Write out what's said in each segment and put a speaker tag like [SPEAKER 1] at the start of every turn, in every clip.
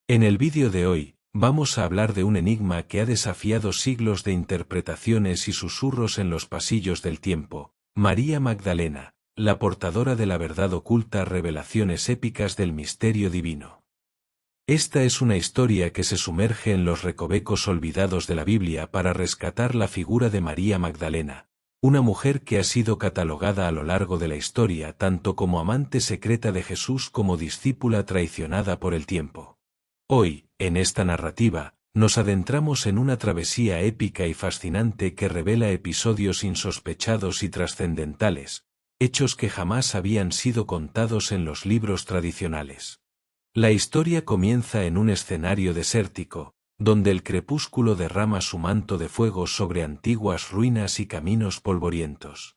[SPEAKER 1] En el vídeo de hoy, vamos a hablar de un enigma que ha desafiado siglos de interpretaciones y susurros en los pasillos del tiempo: María Magdalena, la portadora de la verdad oculta, revelaciones épicas del misterio divino. Esta es una historia que se sumerge en los recovecos olvidados de la Biblia para rescatar la figura de María Magdalena, una mujer que ha sido catalogada a lo largo de la historia tanto como amante secreta de Jesús como discípula traicionada por el tiempo. Hoy, en esta narrativa, nos adentramos en una travesía épica y fascinante que revela episodios insospechados y trascendentales, hechos que jamás habían sido contados en los libros tradicionales. La historia comienza en un escenario desértico, donde el crepúsculo derrama su manto de fuego sobre antiguas ruinas y caminos polvorientos.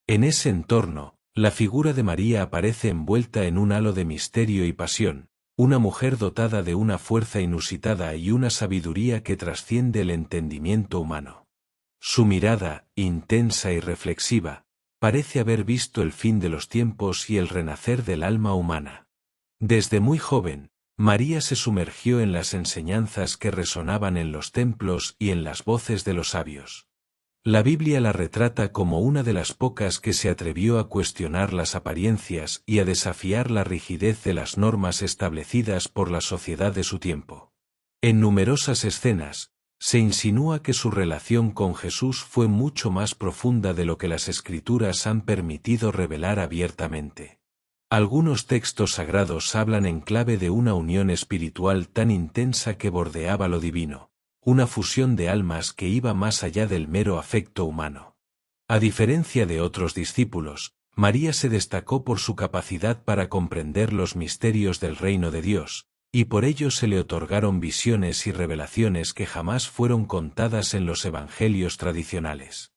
[SPEAKER 1] En ese entorno, la figura de María aparece envuelta en un halo de misterio y pasión, una mujer dotada de una fuerza inusitada y una sabiduría que trasciende el entendimiento humano. Su mirada, intensa y reflexiva, parece haber visto el fin de los tiempos y el renacer del alma humana. Desde muy joven, María se sumergió en las enseñanzas que resonaban en los templos y en las voces de los sabios. La Biblia la retrata como una de las pocas que se atrevió a cuestionar las apariencias y a desafiar la rigidez de las normas establecidas por la sociedad de su tiempo. En numerosas escenas, se insinúa que su relación con Jesús fue mucho más profunda de lo que las Escrituras han permitido revelar abiertamente. Algunos textos sagrados hablan en clave de una unión espiritual tan intensa que bordeaba lo divino, una fusión de almas que iba más allá del mero afecto humano. A diferencia de otros discípulos, María se destacó por su capacidad para comprender los misterios del reino de Dios, y por ello se le otorgaron visiones y revelaciones que jamás fueron contadas en los evangelios tradicionales.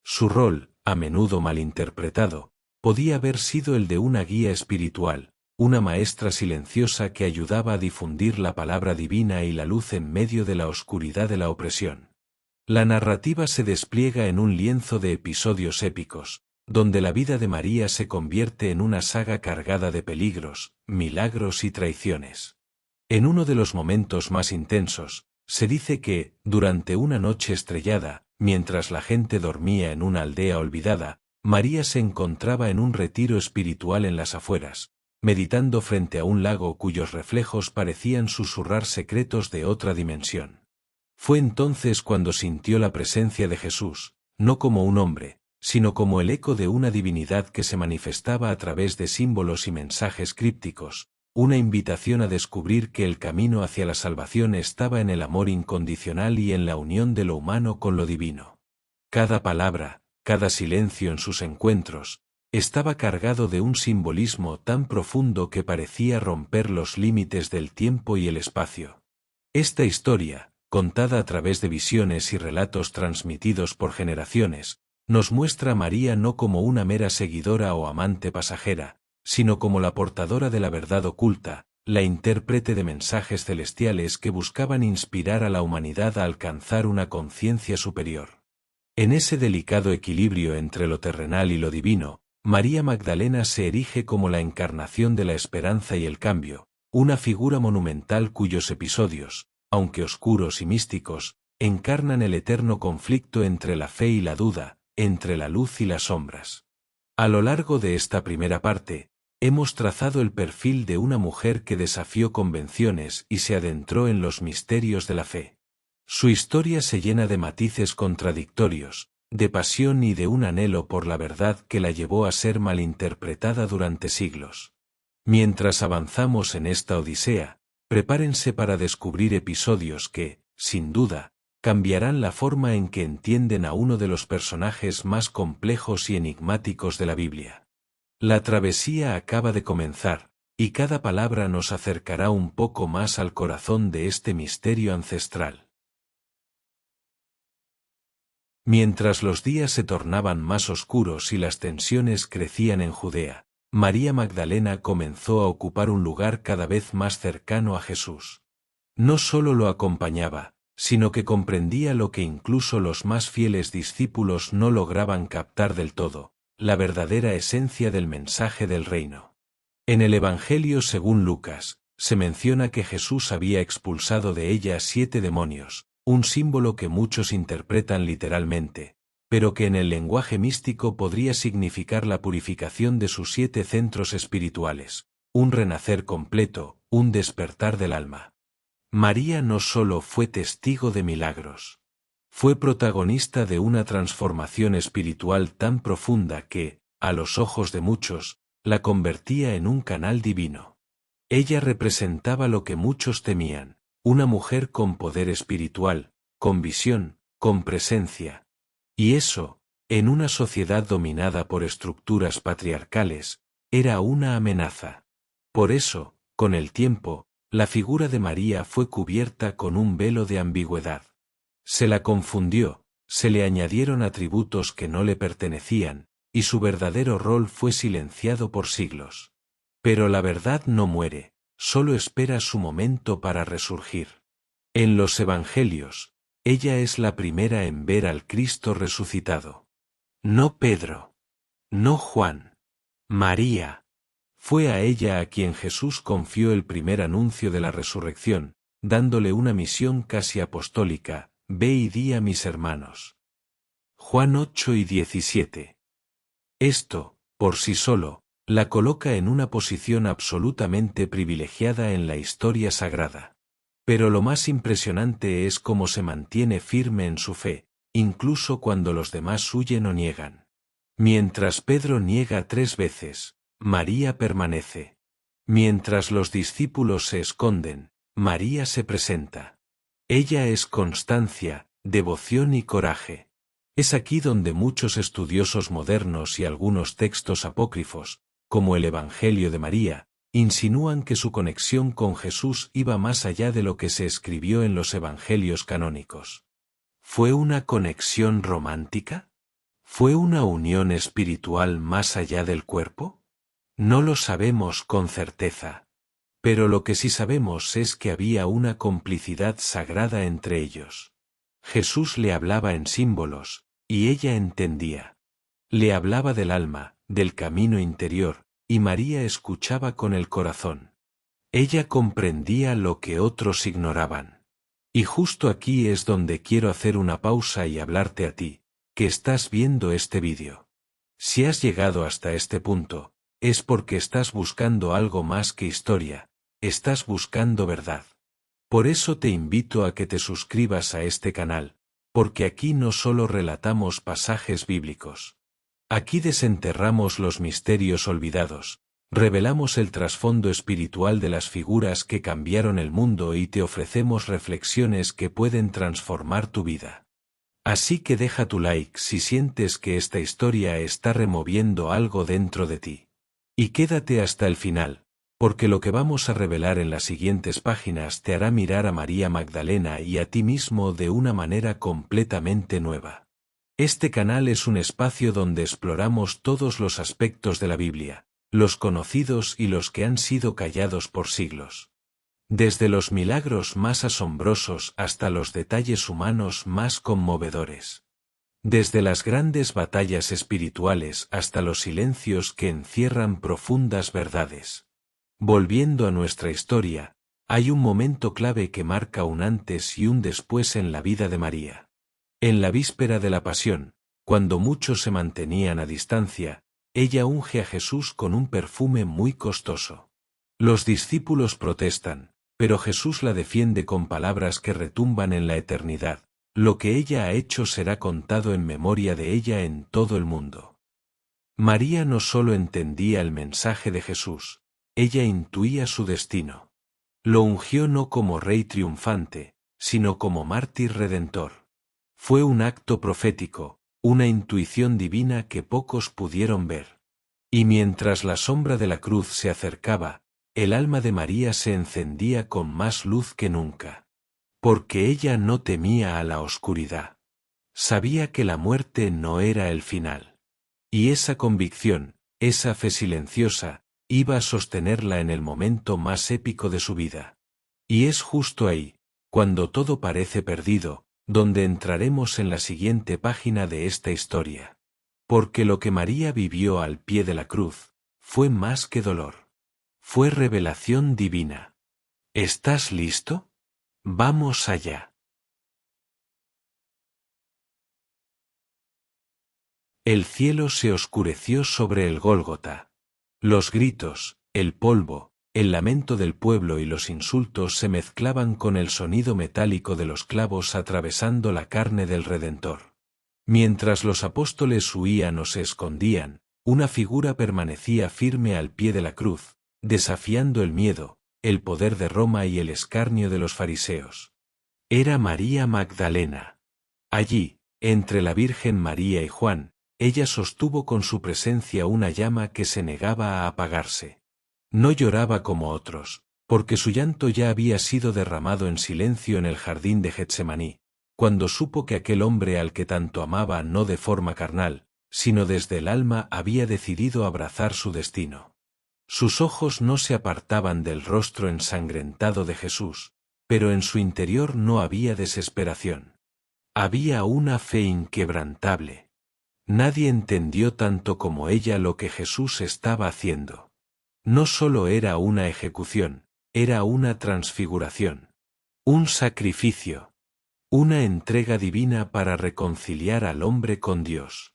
[SPEAKER 1] Su rol, a menudo malinterpretado, podía haber sido el de una guía espiritual, una maestra silenciosa que ayudaba a difundir la palabra divina y la luz en medio de la oscuridad de la opresión. La narrativa se despliega en un lienzo de episodios épicos, donde la vida de María se convierte en una saga cargada de peligros, milagros y traiciones. En uno de los momentos más intensos, se dice que, durante una noche estrellada, mientras la gente dormía en una aldea olvidada, María se encontraba en un retiro espiritual en las afueras, meditando frente a un lago cuyos reflejos parecían susurrar secretos de otra dimensión. Fue entonces cuando sintió la presencia de Jesús, no como un hombre, sino como el eco de una divinidad que se manifestaba a través de símbolos y mensajes crípticos, una invitación a descubrir que el camino hacia la salvación estaba en el amor incondicional y en la unión de lo humano con lo divino. Cada palabra, cada silencio en sus encuentros, estaba cargado de un simbolismo tan profundo que parecía romper los límites del tiempo y el espacio. Esta historia, contada a través de visiones y relatos transmitidos por generaciones, nos muestra a María no como una mera seguidora o amante pasajera, sino como la portadora de la verdad oculta, la intérprete de mensajes celestiales que buscaban inspirar a la humanidad a alcanzar una conciencia superior. En ese delicado equilibrio entre lo terrenal y lo divino, María Magdalena se erige como la encarnación de la esperanza y el cambio, una figura monumental cuyos episodios, aunque oscuros y místicos, encarnan el eterno conflicto entre la fe y la duda, entre la luz y las sombras. A lo largo de esta primera parte, hemos trazado el perfil de una mujer que desafió convenciones y se adentró en los misterios de la fe. Su historia se llena de matices contradictorios, de pasión y de un anhelo por la verdad que la llevó a ser malinterpretada durante siglos. Mientras avanzamos en esta odisea, prepárense para descubrir episodios que, sin duda, cambiarán la forma en que entienden a uno de los personajes más complejos y enigmáticos de la Biblia. La travesía acaba de comenzar, y cada palabra nos acercará un poco más al corazón de este misterio ancestral. Mientras los días se tornaban más oscuros y las tensiones crecían en Judea, María Magdalena comenzó a ocupar un lugar cada vez más cercano a Jesús. No solo lo acompañaba, sino que comprendía lo que incluso los más fieles discípulos no lograban captar del todo: la verdadera esencia del mensaje del reino. En el Evangelio según Lucas, se menciona que Jesús había expulsado de ella 7 demonios, un símbolo que muchos interpretan literalmente, pero que en el lenguaje místico podría significar la purificación de sus 7 centros espirituales, un renacer completo, un despertar del alma. María no solo fue testigo de milagros. Fue protagonista de una transformación espiritual tan profunda que, a los ojos de muchos, la convertía en un canal divino. Ella representaba lo que muchos temían, una mujer con poder espiritual, con visión, con presencia. Y eso, en una sociedad dominada por estructuras patriarcales, era una amenaza. Por eso, con el tiempo, la figura de María fue cubierta con un velo de ambigüedad. Se la confundió, se le añadieron atributos que no le pertenecían, y su verdadero rol fue silenciado por siglos. Pero la verdad no muere, solo espera su momento para resurgir. En los Evangelios, ella es la primera en ver al Cristo resucitado. No Pedro. No Juan. María. Fue a ella a quien Jesús confió el primer anuncio de la resurrección, dándole una misión casi apostólica: ve y di a mis hermanos. Juan 8:17. Esto, por sí solo, la coloca en una posición absolutamente privilegiada en la historia sagrada. Pero lo más impresionante es cómo se mantiene firme en su fe, incluso cuando los demás huyen o niegan. Mientras Pedro niega 3 veces, María permanece. Mientras los discípulos se esconden, María se presenta. Ella es constancia, devoción y coraje. Es aquí donde muchos estudiosos modernos y algunos textos apócrifos, como el Evangelio de María, insinúan que su conexión con Jesús iba más allá de lo que se escribió en los Evangelios canónicos. ¿Fue una conexión romántica? ¿Fue una unión espiritual más allá del cuerpo? No lo sabemos con certeza. Pero lo que sí sabemos es que había una complicidad sagrada entre ellos. Jesús le hablaba en símbolos, y ella entendía. Le hablaba del alma, del camino interior, y María escuchaba con el corazón. Ella comprendía lo que otros ignoraban. Y justo aquí es donde quiero hacer una pausa y hablarte a ti, que estás viendo este vídeo. Si has llegado hasta este punto, es porque estás buscando algo más que historia, estás buscando verdad. Por eso te invito a que te suscribas a este canal, porque aquí no solo relatamos pasajes bíblicos. Aquí desenterramos los misterios olvidados, revelamos el trasfondo espiritual de las figuras que cambiaron el mundo y te ofrecemos reflexiones que pueden transformar tu vida. Así que deja tu like si sientes que esta historia está removiendo algo dentro de ti. Y quédate hasta el final, porque lo que vamos a revelar en las siguientes páginas te hará mirar a María Magdalena y a ti mismo de una manera completamente nueva. Este canal es un espacio donde exploramos todos los aspectos de la Biblia, los conocidos y los que han sido callados por siglos. Desde los milagros más asombrosos hasta los detalles humanos más conmovedores. Desde las grandes batallas espirituales hasta los silencios que encierran profundas verdades. Volviendo a nuestra historia, hay un momento clave que marca un antes y un después en la vida de María. En la víspera de la Pasión, cuando muchos se mantenían a distancia, ella unge a Jesús con un perfume muy costoso. Los discípulos protestan, pero Jesús la defiende con palabras que retumban en la eternidad. Lo que ella ha hecho será contado en memoria de ella en todo el mundo. María no solo entendía el mensaje de Jesús, ella intuía su destino. Lo ungió no como rey triunfante, sino como mártir redentor. Fue un acto profético, una intuición divina que pocos pudieron ver. Y mientras la sombra de la cruz se acercaba, el alma de María se encendía con más luz que nunca. Porque ella no temía a la oscuridad. Sabía que la muerte no era el final. Y esa convicción, esa fe silenciosa, iba a sostenerla en el momento más épico de su vida. Y es justo ahí, cuando todo parece perdido, donde entraremos en la siguiente página de esta historia. Porque lo que María vivió al pie de la cruz, fue más que dolor. Fue revelación divina. ¿Estás listo? Vamos allá. El cielo se oscureció sobre el Gólgota. Los gritos, el polvo, el lamento del pueblo y los insultos se mezclaban con el sonido metálico de los clavos atravesando la carne del Redentor. Mientras los apóstoles huían o se escondían, una figura permanecía firme al pie de la cruz, desafiando el miedo, el poder de Roma y el escarnio de los fariseos. Era María Magdalena. Allí, entre la Virgen María y Juan, ella sostuvo con su presencia una llama que se negaba a apagarse. No lloraba como otros, porque su llanto ya había sido derramado en silencio en el jardín de Getsemaní, cuando supo que aquel hombre al que tanto amaba no de forma carnal, sino desde el alma había decidido abrazar su destino. Sus ojos no se apartaban del rostro ensangrentado de Jesús, pero en su interior no había desesperación. Había una fe inquebrantable. Nadie entendió tanto como ella lo que Jesús estaba haciendo. No solo era una ejecución, era una transfiguración. Un sacrificio. Una entrega divina para reconciliar al hombre con Dios.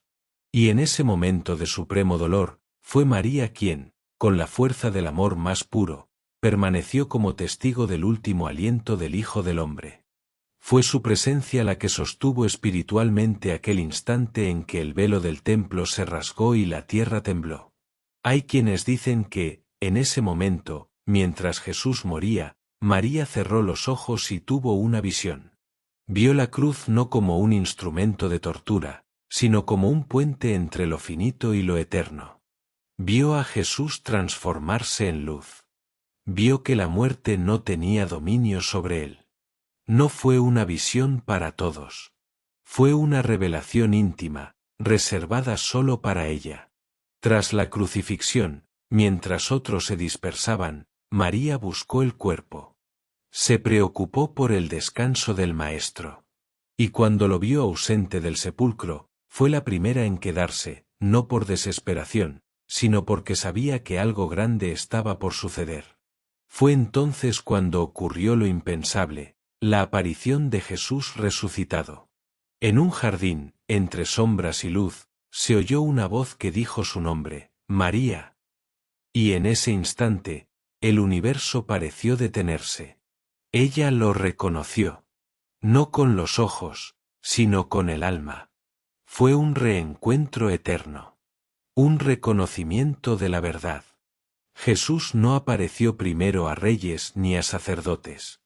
[SPEAKER 1] Y en ese momento de supremo dolor, fue María quien, con la fuerza del amor más puro, permaneció como testigo del último aliento del Hijo del Hombre. Fue su presencia la que sostuvo espiritualmente aquel instante en que el velo del templo se rasgó y la tierra tembló. Hay quienes dicen que, en ese momento, mientras Jesús moría, María cerró los ojos y tuvo una visión. Vio la cruz no como un instrumento de tortura, sino como un puente entre lo finito y lo eterno. Vio a Jesús transformarse en luz. Vio que la muerte no tenía dominio sobre él. No fue una visión para todos. Fue una revelación íntima, reservada solo para ella. Tras la crucifixión, mientras otros se dispersaban, María buscó el cuerpo. Se preocupó por el descanso del Maestro. Y cuando lo vio ausente del sepulcro, fue la primera en quedarse, no por desesperación, sino porque sabía que algo grande estaba por suceder. Fue entonces cuando ocurrió lo impensable, la aparición de Jesús resucitado. En un jardín, entre sombras y luz, se oyó una voz que dijo su nombre, María. Y en ese instante, el universo pareció detenerse. Ella lo reconoció. No con los ojos, sino con el alma. Fue un reencuentro eterno. Un reconocimiento de la verdad. Jesús no apareció primero a reyes ni a sacerdotes.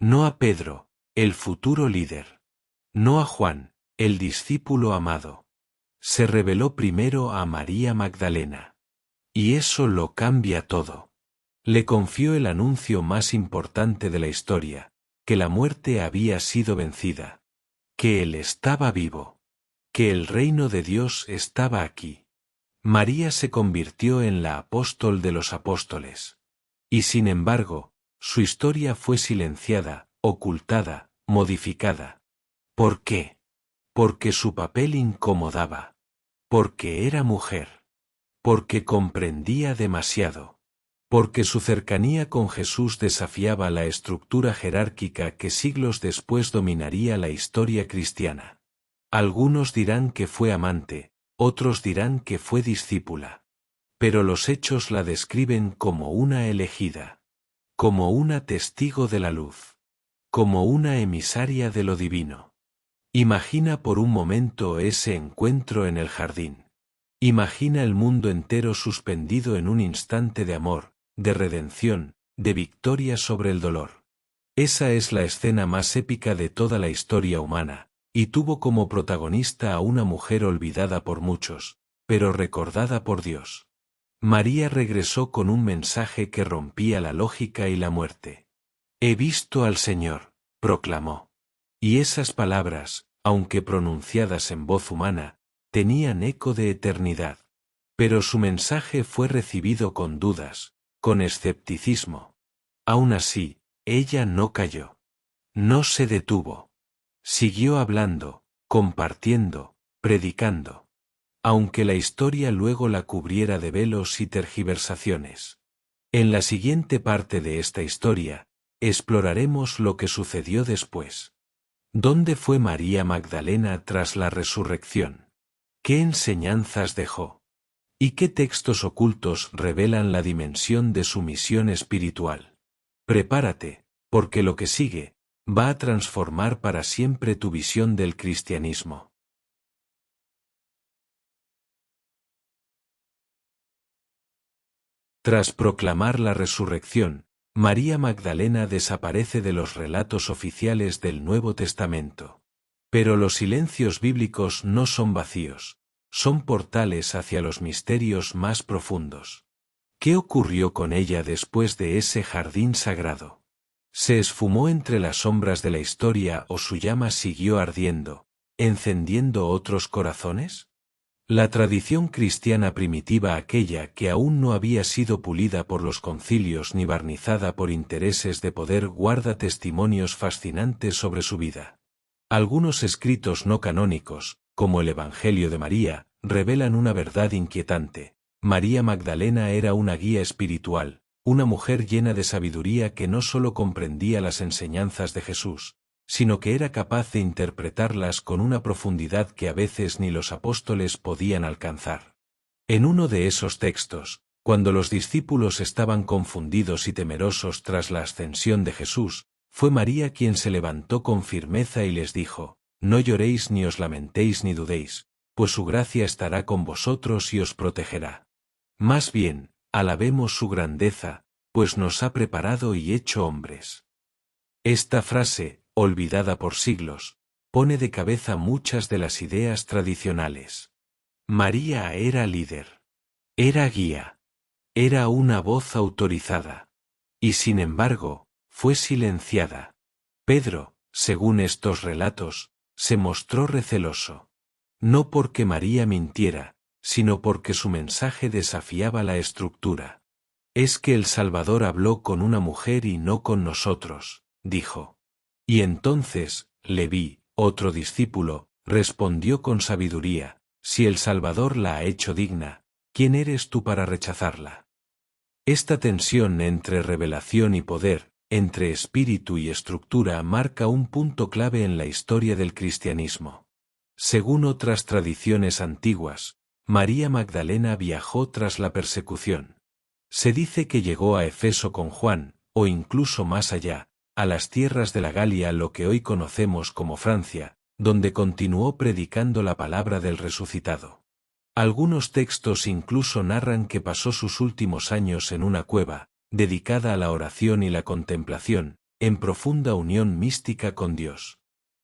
[SPEAKER 1] No a Pedro, el futuro líder. No a Juan, el discípulo amado. Se reveló primero a María Magdalena. Y eso lo cambia todo. Le confió el anuncio más importante de la historia, que la muerte había sido vencida. Que Él estaba vivo. Que el reino de Dios estaba aquí. María se convirtió en la apóstol de los apóstoles. Y sin embargo, su historia fue silenciada, ocultada, modificada. ¿Por qué? Porque su papel incomodaba. Porque era mujer. Porque comprendía demasiado. Porque su cercanía con Jesús desafiaba la estructura jerárquica que siglos después dominaría la historia cristiana. Algunos dirán que fue amante, otros dirán que fue discípula. Pero los hechos la describen como una elegida. Como una testigo de la luz. Como una emisaria de lo divino. Imagina por un momento ese encuentro en el jardín. Imagina el mundo entero suspendido en un instante de amor, de redención, de victoria sobre el dolor. Esa es la escena más épica de toda la historia humana, y tuvo como protagonista a una mujer olvidada por muchos, pero recordada por Dios. María regresó con un mensaje que rompía la lógica y la muerte. He visto al Señor, proclamó. Y esas palabras, aunque pronunciadas en voz humana, tenían eco de eternidad. Pero su mensaje fue recibido con dudas, con escepticismo. Aún así, ella no cayó. No se detuvo. Siguió hablando, compartiendo, predicando. Aunque la historia luego la cubriera de velos y tergiversaciones. En la siguiente parte de esta historia, exploraremos lo que sucedió después. ¿Dónde fue María Magdalena tras la resurrección? ¿Qué enseñanzas dejó? ¿Y qué textos ocultos revelan la dimensión de su misión espiritual? Prepárate, porque lo que sigue va a transformar para siempre tu visión del cristianismo. Tras proclamar la resurrección, María Magdalena desaparece de los relatos oficiales del Nuevo Testamento. Pero los silencios bíblicos no son vacíos, son portales hacia los misterios más profundos. ¿Qué ocurrió con ella después de ese jardín sagrado? ¿Se esfumó entre las sombras de la historia o su llama siguió ardiendo, encendiendo otros corazones? La tradición cristiana primitiva, aquella que aún no había sido pulida por los concilios ni barnizada por intereses de poder, guarda testimonios fascinantes sobre su vida. Algunos escritos no canónicos, como el Evangelio de María, revelan una verdad inquietante. María Magdalena era una guía espiritual, una mujer llena de sabiduría que no solo comprendía las enseñanzas de Jesús, sino que era capaz de interpretarlas con una profundidad que a veces ni los apóstoles podían alcanzar. En uno de esos textos, cuando los discípulos estaban confundidos y temerosos tras la ascensión de Jesús, fue María quien se levantó con firmeza y les dijo: «No lloréis ni os lamentéis ni dudéis, pues su gracia estará con vosotros y os protegerá. Más bien, alabemos su grandeza, pues nos ha preparado y hecho hombres». Esta frase, olvidada por siglos, pone de cabeza muchas de las ideas tradicionales. María era líder. Era guía. Era una voz autorizada. Y sin embargo, fue silenciada. Pedro, según estos relatos, se mostró receloso. No porque María mintiera, sino porque su mensaje desafiaba la estructura. «Es que el Salvador habló con una mujer y no con nosotros», dijo. Y entonces, Leví, otro discípulo, respondió con sabiduría: «Si el Salvador la ha hecho digna, ¿quién eres tú para rechazarla?». Esta tensión entre revelación y poder, entre espíritu y estructura, marca un punto clave en la historia del cristianismo. Según otras tradiciones antiguas, María Magdalena viajó tras la persecución. Se dice que llegó a Éfeso con Juan, o incluso más allá, a las tierras de la Galia, lo que hoy conocemos como Francia, donde continuó predicando la palabra del resucitado. Algunos textos incluso narran que pasó sus últimos años en una cueva, dedicada a la oración y la contemplación, en profunda unión mística con Dios.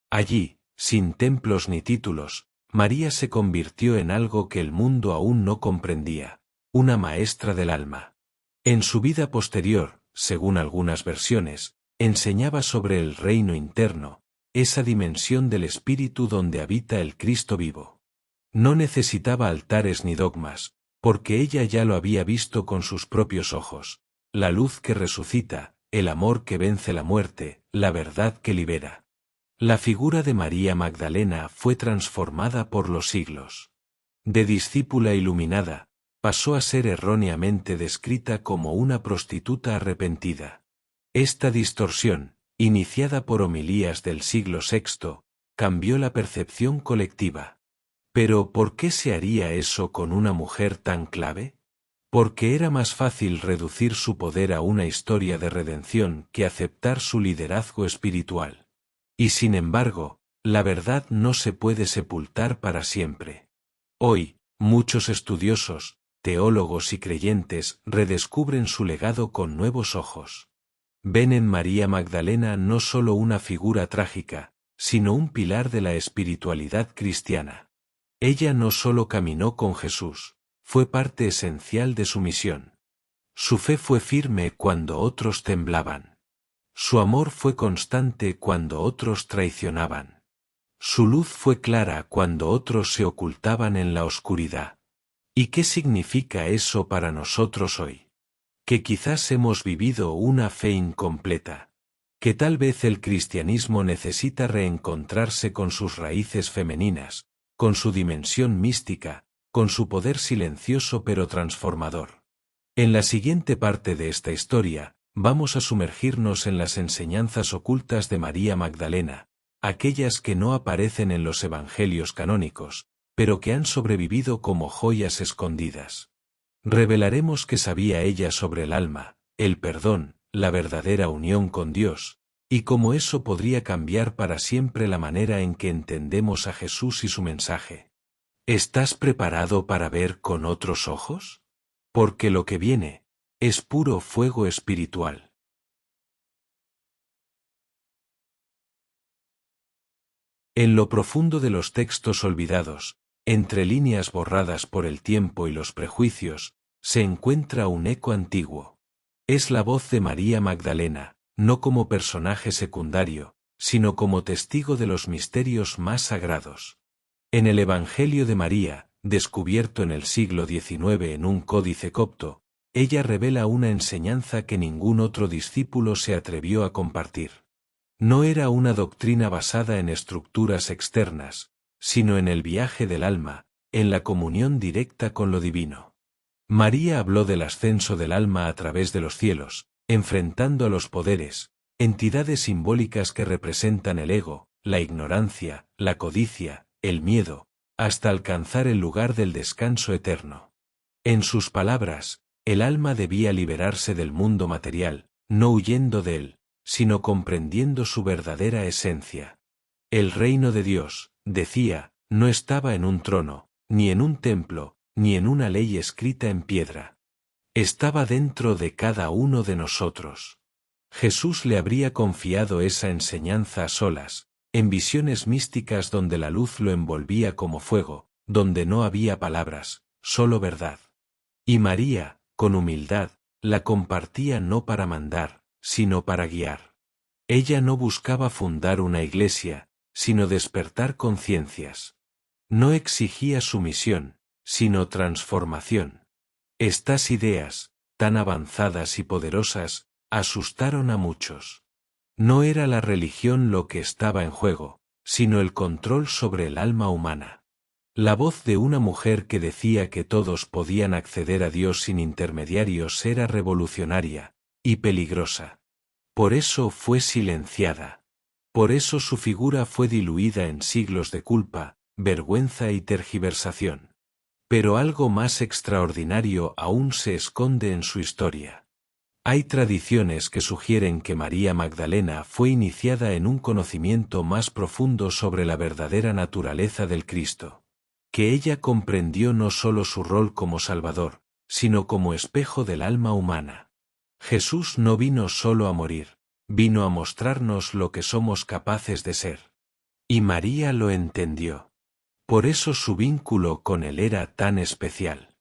[SPEAKER 1] Allí, sin templos ni títulos, María se convirtió en algo que el mundo aún no comprendía: una maestra del alma. En su vida posterior, según algunas versiones, enseñaba sobre el reino interno, esa dimensión del espíritu donde habita el Cristo vivo. No necesitaba altares ni dogmas, porque ella ya lo había visto con sus propios ojos: la luz que resucita, el amor que vence la muerte, la verdad que libera. La figura de María Magdalena fue transformada por los siglos. De discípula iluminada, pasó a ser erróneamente descrita como una prostituta arrepentida. Esta distorsión, iniciada por homilías del siglo VI, cambió la percepción colectiva. Pero ¿por qué se haría eso con una mujer tan clave? Porque era más fácil reducir su poder a una historia de redención que aceptar su liderazgo espiritual. Y sin embargo, la verdad no se puede sepultar para siempre. Hoy, muchos estudiosos, teólogos y creyentes redescubren su legado con nuevos ojos. Ven en María Magdalena no solo una figura trágica, sino un pilar de la espiritualidad cristiana. Ella no solo caminó con Jesús, fue parte esencial de su misión. Su fe fue firme cuando otros temblaban. Su amor fue constante cuando otros traicionaban. Su luz fue clara cuando otros se ocultaban en la oscuridad. ¿Y qué significa eso para nosotros hoy? Que quizás hemos vivido una fe incompleta. Que tal vez el cristianismo necesita reencontrarse con sus raíces femeninas, con su dimensión mística, con su poder silencioso pero transformador. En la siguiente parte de esta historia, vamos a sumergirnos en las enseñanzas ocultas de María Magdalena, aquellas que no aparecen en los evangelios canónicos, pero que han sobrevivido como joyas escondidas. Revelaremos qué sabía ella sobre el alma, el perdón, la verdadera unión con Dios, y cómo eso podría cambiar para siempre la manera en que entendemos a Jesús y su mensaje. ¿Estás preparado para ver con otros ojos? Porque lo que viene es puro fuego espiritual. En lo profundo de los textos olvidados, entre líneas borradas por el tiempo y los prejuicios, se encuentra un eco antiguo. Es la voz de María Magdalena, no como personaje secundario, sino como testigo de los misterios más sagrados. En el Evangelio de María, descubierto en el siglo XIX en un códice copto, ella revela una enseñanza que ningún otro discípulo se atrevió a compartir. No era una doctrina basada en estructuras externas, sino en el viaje del alma, en la comunión directa con lo divino. María habló del ascenso del alma a través de los cielos, enfrentando a los poderes, entidades simbólicas que representan el ego, la ignorancia, la codicia, el miedo, hasta alcanzar el lugar del descanso eterno. En sus palabras, el alma debía liberarse del mundo material, no huyendo de él, sino comprendiendo su verdadera esencia. El reino de Dios, decía, no estaba en un trono, ni en un templo, ni en una ley escrita en piedra. Estaba dentro de cada uno de nosotros. Jesús le habría confiado esa enseñanza a solas, en visiones místicas donde la luz lo envolvía como fuego, donde no había palabras, solo verdad. Y María, con humildad, la compartía no para mandar, sino para guiar. Ella no buscaba fundar una iglesia, sino despertar conciencias. No exigía sumisión, sino transformación. Estas ideas, tan avanzadas y poderosas, asustaron a muchos. No era la religión lo que estaba en juego, sino el control sobre el alma humana. La voz de una mujer que decía que todos podían acceder a Dios sin intermediarios era revolucionaria y peligrosa. Por eso fue silenciada. Por eso su figura fue diluida en siglos de culpa, vergüenza y tergiversación. Pero algo más extraordinario aún se esconde en su historia. Hay tradiciones que sugieren que María Magdalena fue iniciada en un conocimiento más profundo sobre la verdadera naturaleza del Cristo. Que ella comprendió no solo su rol como Salvador, sino como espejo del alma humana. Jesús no vino solo a morir, vino a mostrarnos lo que somos capaces de ser. Y María lo entendió. Por eso su vínculo con él era tan especial.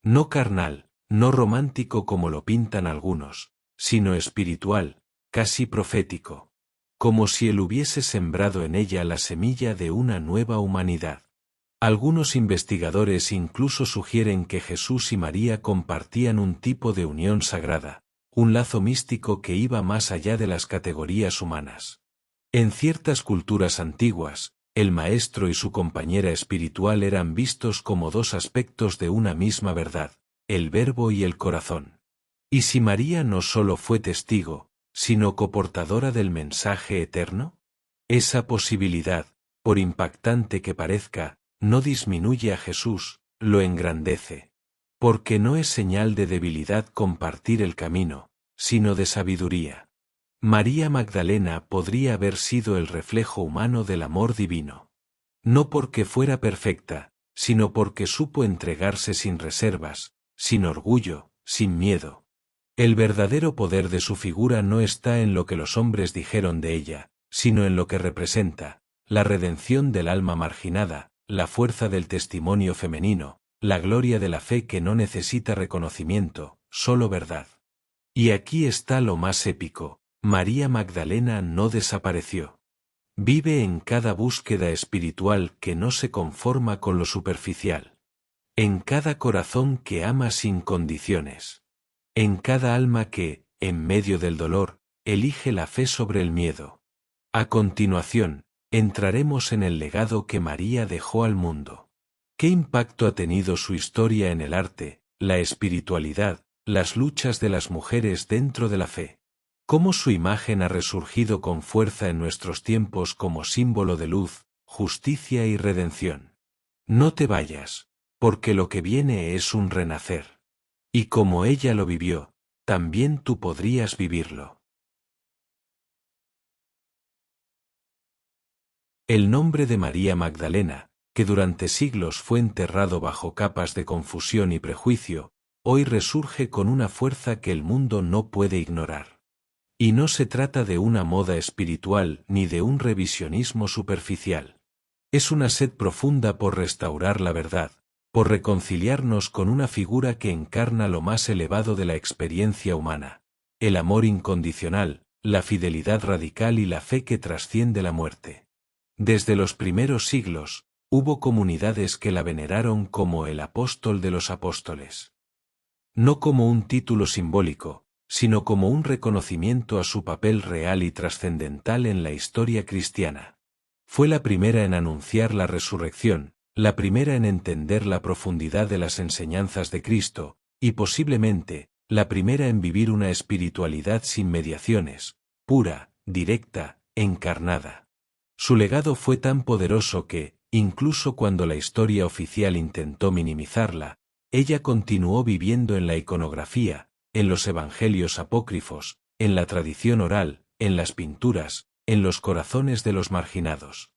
[SPEAKER 1] No carnal, no romántico como lo pintan algunos, sino espiritual, casi profético. Como si él hubiese sembrado en ella la semilla de una nueva humanidad. Algunos investigadores incluso sugieren que Jesús y María compartían un tipo de unión sagrada, un lazo místico que iba más allá de las categorías humanas. En ciertas culturas antiguas, el maestro y su compañera espiritual eran vistos como dos aspectos de una misma verdad, el verbo y el corazón. ¿Y si María no solo fue testigo, sino coportadora del mensaje eterno? Esa posibilidad, por impactante que parezca, no disminuye a Jesús, lo engrandece. Porque no es señal de debilidad compartir el camino, sino de sabiduría. María Magdalena podría haber sido el reflejo humano del amor divino. No porque fuera perfecta, sino porque supo entregarse sin reservas, sin orgullo, sin miedo. El verdadero poder de su figura no está en lo que los hombres dijeron de ella, sino en lo que representa, la redención del alma marginada, la fuerza del testimonio femenino, la gloria de la fe que no necesita reconocimiento, solo verdad. Y aquí está lo más épico, María Magdalena no desapareció. Vive en cada búsqueda espiritual que no se conforma con lo superficial. En cada corazón que ama sin condiciones. En cada alma que, en medio del dolor, elige la fe sobre el miedo. A continuación, entraremos en el legado que María dejó al mundo. ¿Qué impacto ha tenido su historia en el arte, la espiritualidad, las luchas de las mujeres dentro de la fe? Cómo su imagen ha resurgido con fuerza en nuestros tiempos como símbolo de luz, justicia y redención. No te vayas, porque lo que viene es un renacer. Y como ella lo vivió, también tú podrías vivirlo. El nombre de María Magdalena, que durante siglos fue enterrado bajo capas de confusión y prejuicio, hoy resurge con una fuerza que el mundo no puede ignorar. Y no se trata de una moda espiritual ni de un revisionismo superficial. Es una sed profunda por restaurar la verdad, por reconciliarnos con una figura que encarna lo más elevado de la experiencia humana: el amor incondicional, la fidelidad radical y la fe que trasciende la muerte. Desde los primeros siglos, hubo comunidades que la veneraron como el apóstol de los apóstoles. No como un título simbólico, sino como un reconocimiento a su papel real y trascendental en la historia cristiana. Fue la primera en anunciar la resurrección, la primera en entender la profundidad de las enseñanzas de Cristo, y posiblemente, la primera en vivir una espiritualidad sin mediaciones, pura, directa, encarnada. Su legado fue tan poderoso que, incluso cuando la historia oficial intentó minimizarla, ella continuó viviendo en la iconografía, en los evangelios apócrifos, en la tradición oral, en las pinturas, en los corazones de los marginados.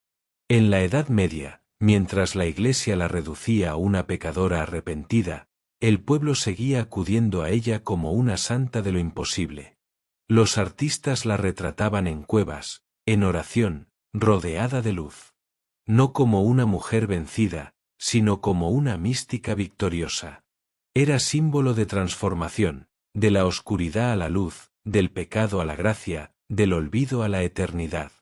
[SPEAKER 1] En la Edad Media, mientras la Iglesia la reducía a una pecadora arrepentida, el pueblo seguía acudiendo a ella como una santa de lo imposible. Los artistas la retrataban en cuevas, en oración, rodeada de luz. No como una mujer vencida, sino como una mística victoriosa. Era símbolo de transformación, de la oscuridad a la luz, del pecado a la gracia, del olvido a la eternidad.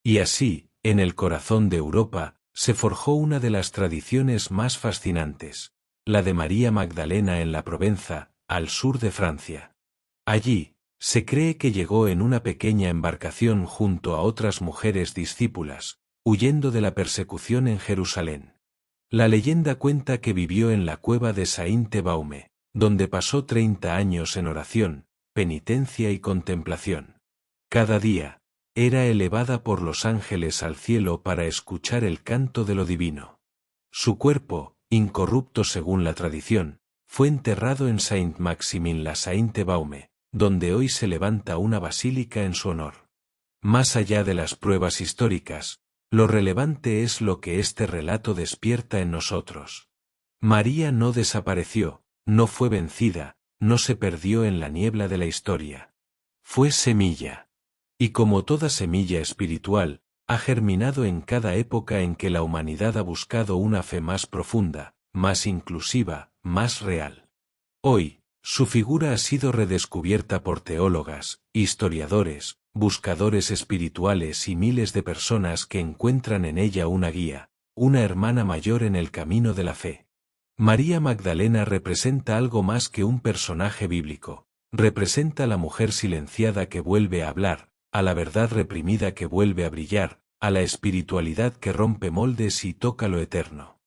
[SPEAKER 1] Y así, en el corazón de Europa, se forjó una de las tradiciones más fascinantes, la de María Magdalena en la Provenza, al sur de Francia. Allí, se cree que llegó en una pequeña embarcación junto a otras mujeres discípulas, huyendo de la persecución en Jerusalén. La leyenda cuenta que vivió en la cueva de Sainte-Baume, donde pasó 30 años en oración, penitencia y contemplación. Cada día, era elevada por los ángeles al cielo para escuchar el canto de lo divino. Su cuerpo, incorrupto según la tradición, fue enterrado en Saint-Maximin-la-Sainte-Baume, donde hoy se levanta una basílica en su honor. Más allá de las pruebas históricas, lo relevante es lo que este relato despierta en nosotros. María no desapareció, no fue vencida, no se perdió en la niebla de la historia. Fue semilla. Y como toda semilla espiritual, ha germinado en cada época en que la humanidad ha buscado una fe más profunda, más inclusiva, más real. Hoy, su figura ha sido redescubierta por teólogas, historiadores, buscadores espirituales y miles de personas que encuentran en ella una guía, una hermana mayor en el camino de la fe. María Magdalena representa algo más que un personaje bíblico, representa a la mujer silenciada que vuelve a hablar, a la verdad reprimida que vuelve a brillar, a la espiritualidad que rompe moldes y toca lo eterno.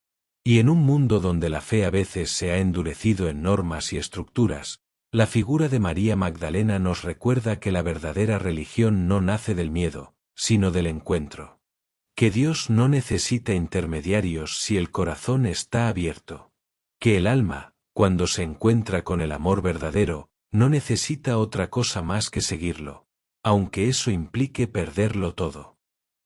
[SPEAKER 1] Y en un mundo donde la fe a veces se ha endurecido en normas y estructuras, la figura de María Magdalena nos recuerda que la verdadera religión no nace del miedo, sino del encuentro. Que Dios no necesita intermediarios si el corazón está abierto. Que el alma, cuando se encuentra con el amor verdadero, no necesita otra cosa más que seguirlo, aunque eso implique perderlo todo.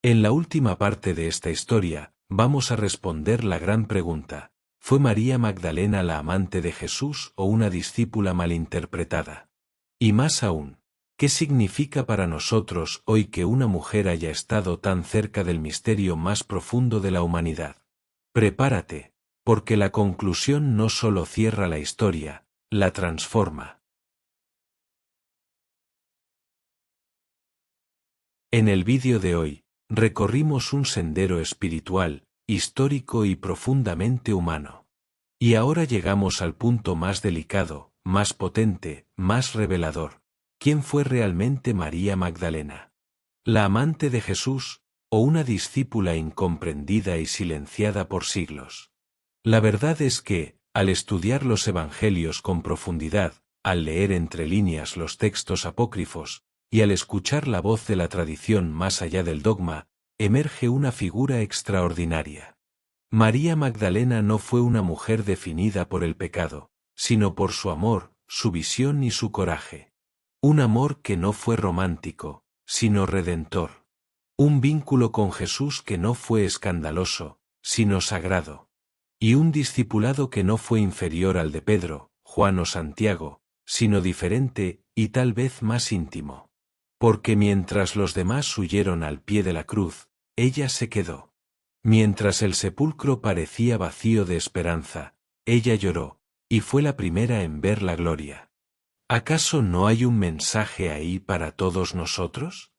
[SPEAKER 1] En la última parte de esta historia, vamos a responder la gran pregunta: ¿fue María Magdalena la amante de Jesús o una discípula malinterpretada? Y más aún, ¿qué significa para nosotros hoy que una mujer haya estado tan cerca del misterio más profundo de la humanidad? Prepárate, porque la conclusión no solo cierra la historia, la transforma. En el vídeo de hoy, recorrimos un sendero espiritual, histórico y profundamente humano. Y ahora llegamos al punto más delicado, más potente, más revelador. ¿Quién fue realmente María Magdalena? ¿La amante de Jesús, o una discípula incomprendida y silenciada por siglos? La verdad es que, al estudiar los evangelios con profundidad, al leer entre líneas los textos apócrifos, y al escuchar la voz de la tradición más allá del dogma, emerge una figura extraordinaria. María Magdalena no fue una mujer definida por el pecado, sino por su amor, su visión y su coraje. Un amor que no fue romántico, sino redentor. Un vínculo con Jesús que no fue escandaloso, sino sagrado. Y un discipulado que no fue inferior al de Pedro, Juan o Santiago, sino diferente, y tal vez más íntimo. Porque mientras los demás huyeron al pie de la cruz, ella se quedó. Mientras el sepulcro parecía vacío de esperanza, ella lloró, y fue la primera en ver la gloria. ¿Acaso no hay un mensaje ahí para todos nosotros?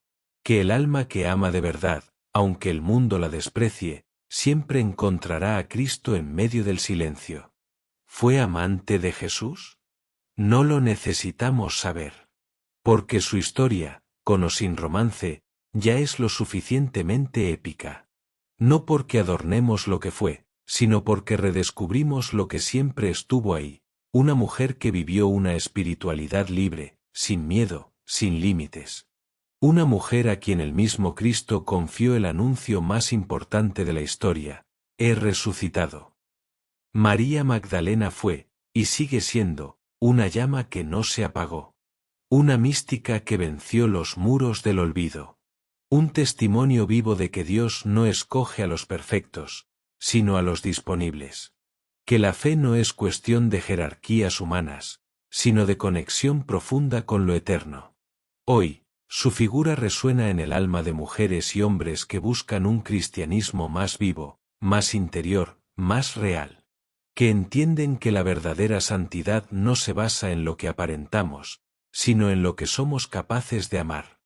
[SPEAKER 1] Que el alma que ama de verdad, aunque el mundo la desprecie, siempre encontrará a Cristo en medio del silencio. ¿Fue amante de Jesús? No lo necesitamos saber. Porque su historia, con o sin romance, ya es lo suficientemente épica. No porque adornemos lo que fue, sino porque redescubrimos lo que siempre estuvo ahí, una mujer que vivió una espiritualidad libre, sin miedo, sin límites. Una mujer a quien el mismo Cristo confió el anuncio más importante de la historia: he resucitado. María Magdalena fue, y sigue siendo, una llama que no se apagó. Una mística que venció los muros del olvido. Un testimonio vivo de que Dios no escoge a los perfectos, sino a los disponibles. Que la fe no es cuestión de jerarquías humanas, sino de conexión profunda con lo eterno. Hoy, su figura resuena en el alma de mujeres y hombres que buscan un cristianismo más vivo, más interior, más real. Que entienden que la verdadera santidad no se basa en lo que aparentamos, sino en lo que somos capaces de amar.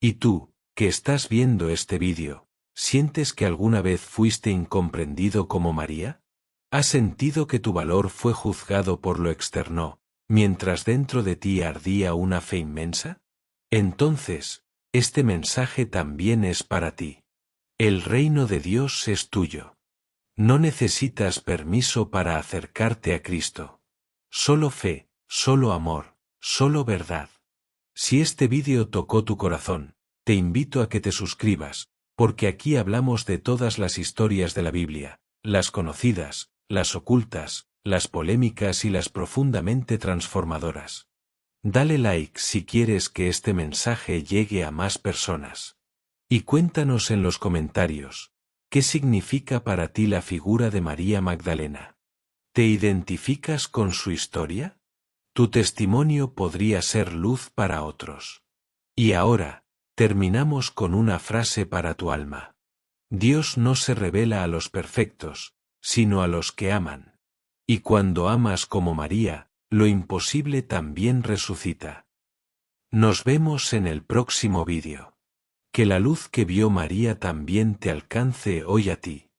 [SPEAKER 1] ¿Y tú, que estás viendo este vídeo, sientes que alguna vez fuiste incomprendido como María? ¿Has sentido que tu valor fue juzgado por lo externo, mientras dentro de ti ardía una fe inmensa? Entonces, este mensaje también es para ti. El reino de Dios es tuyo. No necesitas permiso para acercarte a Cristo. Solo fe, solo amor, solo verdad. Si este vídeo tocó tu corazón, te invito a que te suscribas, porque aquí hablamos de todas las historias de la Biblia, las conocidas, las ocultas, las polémicas y las profundamente transformadoras. Dale like si quieres que este mensaje llegue a más personas. Y cuéntanos en los comentarios, ¿qué significa para ti la figura de María Magdalena? ¿Te identificas con su historia? Tu testimonio podría ser luz para otros. Y ahora, terminamos con una frase para tu alma. Dios no se revela a los perfectos, sino a los que aman. Y cuando amas como María, lo imposible también resucita. Nos vemos en el próximo vídeo. Que la luz que vio María también te alcance hoy a ti.